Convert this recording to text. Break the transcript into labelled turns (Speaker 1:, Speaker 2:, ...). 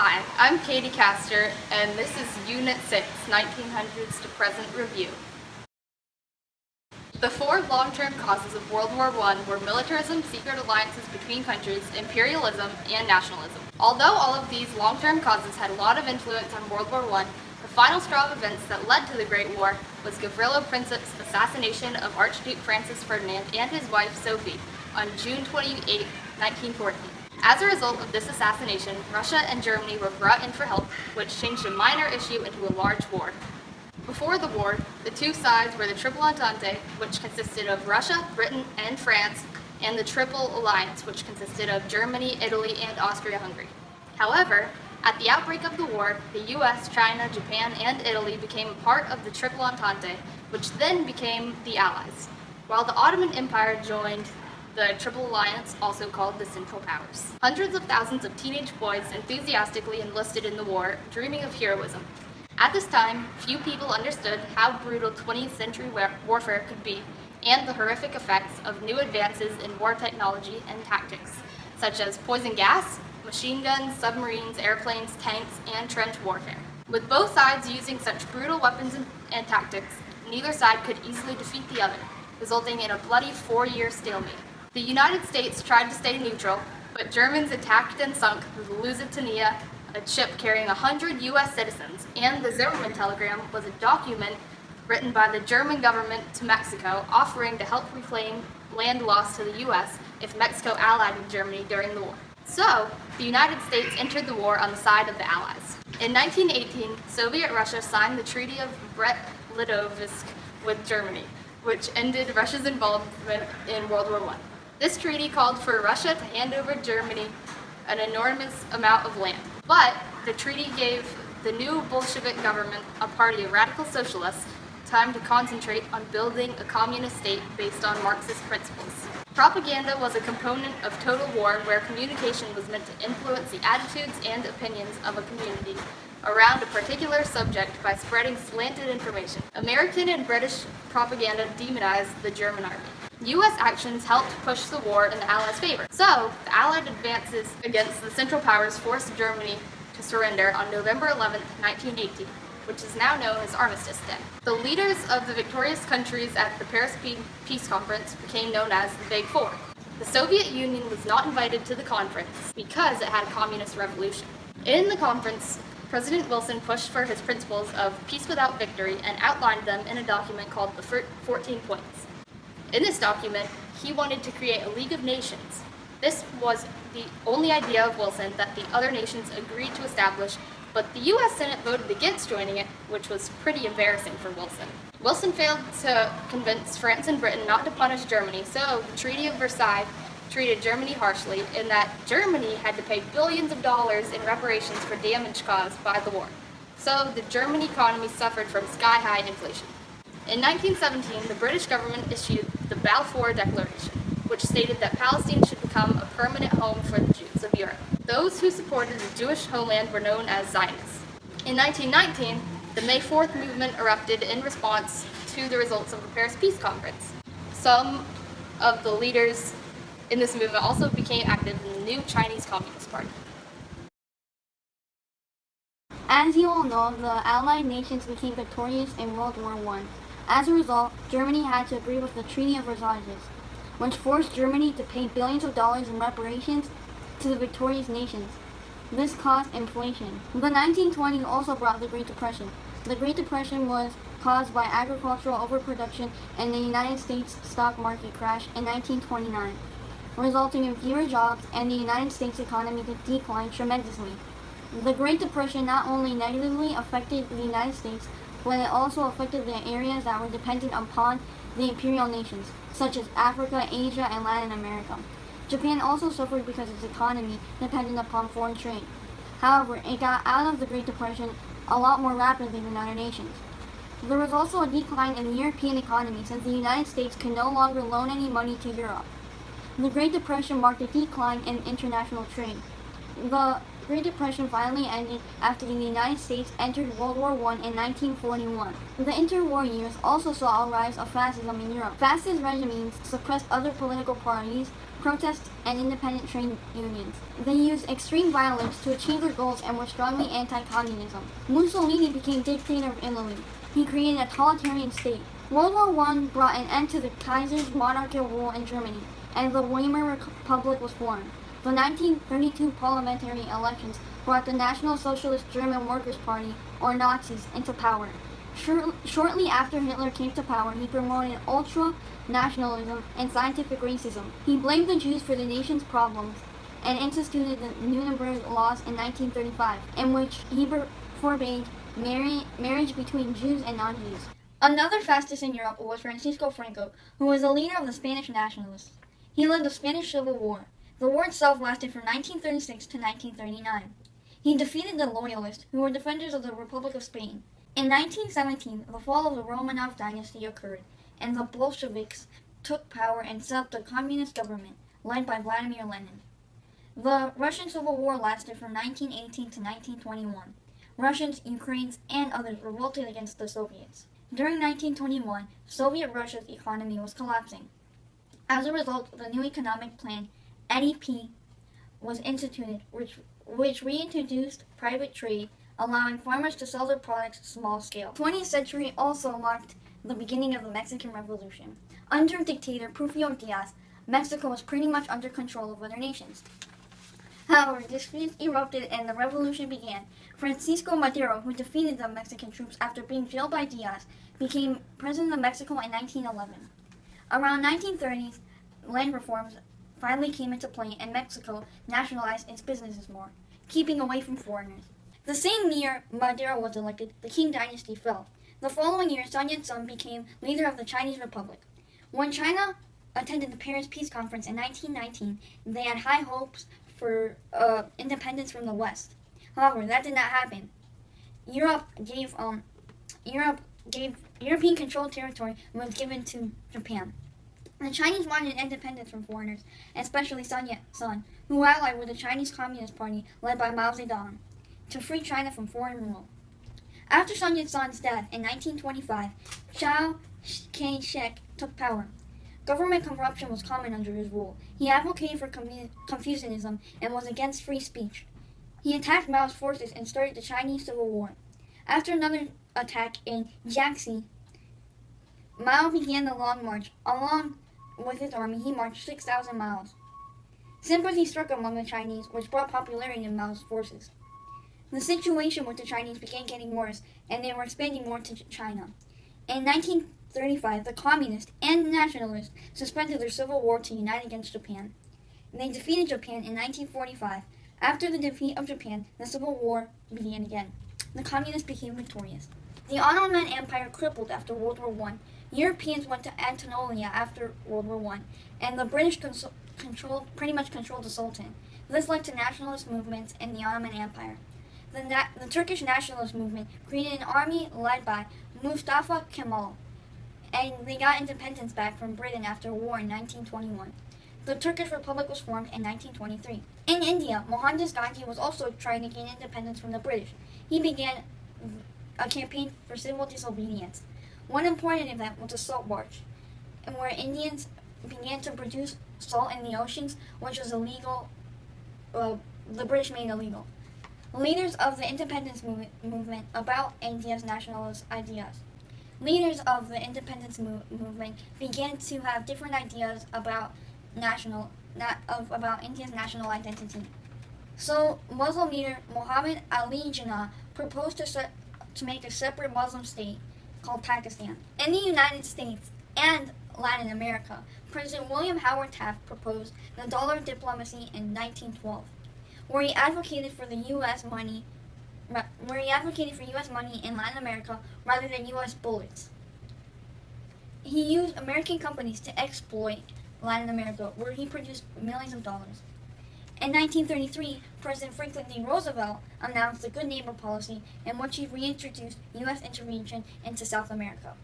Speaker 1: Hi, I'm Katie Castor, and this is Unit 6, 1900s to Present Review. The four long-term causes of World War I were militarism, secret alliances between countries, imperialism, and nationalism. Although all of these long-term causes had a lot of influence on World War I, the final straw of events that led to the Great War was Gavrilo Princip's assassination of Archduke Francis Ferdinand and his wife Sophie on June 28, 1914. As a result of this assassination, Russia and Germany were brought in for help, which changed a minor issue into a large war. Before the war, the two sides were the Triple Entente, which consisted of Russia, Britain, and France, and the Triple Alliance, which consisted of Germany, Italy, and Austria-Hungary. However, at the outbreak of the war, the US, China, Japan, and Italy became a part of the Triple Entente, which then became the Allies, while the Ottoman Empire joined the Triple Alliance, also called the Central Powers. Hundreds of thousands of teenage boys enthusiastically enlisted in the war, dreaming of heroism. At this time, few people understood how brutal 20th century warfare could be and the horrific effects of new advances in war technology and tactics, such as poison gas, machine guns, submarines, airplanes, tanks, and trench warfare. With both sides using such brutal weapons and tactics, neither side could easily defeat the other, resulting in a bloody 4-year stalemate. The United States tried to stay neutral, but Germans attacked and sunk the Lusitania, a ship carrying 100 U.S. citizens, and the Zimmerman telegram was a document written by the German government to Mexico offering to help reclaim land lost to the U.S. if Mexico allied with Germany during the war. So, the United States entered the war on the side of the Allies. In 1918, Soviet Russia signed the Treaty of Brest-Litovsk with Germany, which ended Russia's involvement in World War I. This treaty called for Russia to hand over Germany an enormous amount of land. But the treaty gave the new Bolshevik government, a party of radical socialists, time to concentrate on building a communist state based on Marxist principles. Propaganda was a component of total war where communication was meant to influence the attitudes and opinions of a community around a particular subject by spreading slanted information. American and British propaganda demonized the German army. U.S. actions helped push the war in the Allies' favor. So, the Allied advances against the Central Powers forced Germany to surrender on November 11, 1918, which is now known as Armistice Day. The leaders of the victorious countries at the Paris Peace Conference became known as the Big Four. The Soviet Union was not invited to the conference because it had a communist revolution. In the conference, President Wilson pushed for his principles of peace without victory and outlined them in a document called the 14 Points. In this document, he wanted to create a League of Nations. This was the only idea of Wilson that the other nations agreed to establish, but the U.S. Senate voted against joining it, which was pretty embarrassing for Wilson. Wilson failed to convince France and Britain not to punish Germany, so the Treaty of Versailles treated Germany harshly in that Germany had to pay billions of dollars in reparations for damage caused by the war. So the German economy suffered from sky-high inflation. In 1917, the British government issued the Balfour Declaration, which stated that Palestine should become a permanent home for the Jews of Europe. Those who supported the Jewish homeland were known as Zionists. In 1919, the May 4th movement erupted in response to the results of the Paris Peace Conference. Some of the leaders in this movement also became active in the new Chinese Communist Party.
Speaker 2: As you all know, the Allied nations became victorious in World War I. As a result, Germany had to agree with the Treaty of Versailles, which forced Germany to pay billions of dollars in reparations to the victorious nations. This caused inflation. The 1920s also brought the Great Depression. The Great Depression was caused by agricultural overproduction and the United States stock market crash in 1929, resulting in fewer jobs and the United States economy declined tremendously. The Great Depression not only negatively affected the United States, but it also affected the areas that were dependent upon the imperial nations, such as Africa, Asia, and Latin America. Japan also suffered because its economy depended upon foreign trade. However, it got out of the Great Depression a lot more rapidly than other nations. There was also a decline in the European economy since the United States could no longer loan any money to Europe. The Great Depression marked a decline in international trade. The Great Depression finally ended after the United States entered World War I in 1941. The interwar years also saw a rise of fascism in Europe. Fascist regimes suppressed other political parties, protests, and independent trade unions. They used extreme violence to achieve their goals and were strongly anti-communism. Mussolini became dictator of Italy. He created a totalitarian state. World War I brought an end to the Kaiser's monarchical rule in Germany, and the Weimar Republic was formed. The 1932 parliamentary elections brought the National Socialist German Workers' Party, or Nazis, into power. Shortly after Hitler came to power, he promoted ultra-nationalism and scientific racism. He blamed the Jews for the nation's problems and instituted the Nuremberg Laws in 1935, in which he forbade marriage between Jews and non-Jews. Another fascist in Europe was Francisco Franco, who was a leader of the Spanish nationalists. He led the Spanish Civil War. The war itself lasted from 1936 to 1939. He defeated the Loyalists, who were defenders of the Republic of Spain. In 1917, the fall of the Romanov dynasty occurred, and the Bolsheviks took power and set up the communist government, led by Vladimir Lenin. The Russian Civil War lasted from 1918 to 1921. Russians, Ukrainians, and others revolted against the Soviets. During 1921, Soviet Russia's economy was collapsing. As a result, the new economic plan, NEP, was instituted, which reintroduced private trade, allowing farmers to sell their products small scale. The 20th century also marked the beginning of the Mexican Revolution. Under dictator Porfirio Diaz, Mexico was pretty much under control of other nations. However, disputes erupted and the revolution began. Francisco Madero, who defeated the Mexican troops after being jailed by Diaz, became president of Mexico in 1911. Around 1930s, land reforms finally came into play and Mexico nationalized its businesses more, keeping away from foreigners. The same year Madero was elected, the Qing Dynasty fell. The following year, Sun Yat-sen became leader of the Chinese Republic. When China attended the Paris Peace Conference in 1919, they had high hopes for independence from the West. However, that did not happen. European-controlled territory was given to Japan. The Chinese wanted independence from foreigners, especially Sun Yat-sen, who allied with the Chinese Communist Party led by Mao Zedong, to free China from foreign rule. After Sun Yat-sen's death in 1925, Chiang Kai-shek took power. Government corruption was common under his rule. He advocated for Confucianism and was against free speech. He attacked Mao's forces and started the Chinese Civil War. After another attack in Jiangxi, Mao began the Long March. Along with his army, he marched 6,000 miles. Sympathy struck among the Chinese, which brought popularity to Mao's forces. The situation with the Chinese began getting worse, and they were expanding more to China. In 1935, the Communists and the Nationalists suspended their civil war to unite against Japan. They defeated Japan in 1945. After the defeat of Japan, the Civil War began again. The Communists became victorious. The Ottoman Empire crippled after World War I. Europeans went to Anatolia after World War I, and the British pretty much controlled the Sultan. This led to nationalist movements in the Ottoman Empire. The Turkish nationalist movement created an army led by Mustafa Kemal, and they got independence back from Britain after war in 1921. The Turkish Republic was formed in 1923. In India, Mohandas Gandhi was also trying to gain independence from the British. He began a campaign for civil disobedience. One important event was the Salt March, where Indians began to produce salt in the oceans, which was illegal. The British made illegal. Leaders of the independence movement about India's nationalist ideas. Leaders of the independence movement began to have different ideas about India's national identity. So, Muslim leader Muhammad Ali Jinnah proposed to make a separate Muslim state called Pakistan. In the United States and Latin America, President William Howard Taft proposed the dollar diplomacy in 1912, where he advocated for U.S. money in Latin America rather than U.S. bullets. He used American companies to exploit Latin America, where he produced millions of dollars. In 1933, President Franklin D. Roosevelt announced the Good Neighbor policy, in which he reintroduced U.S. intervention into South America.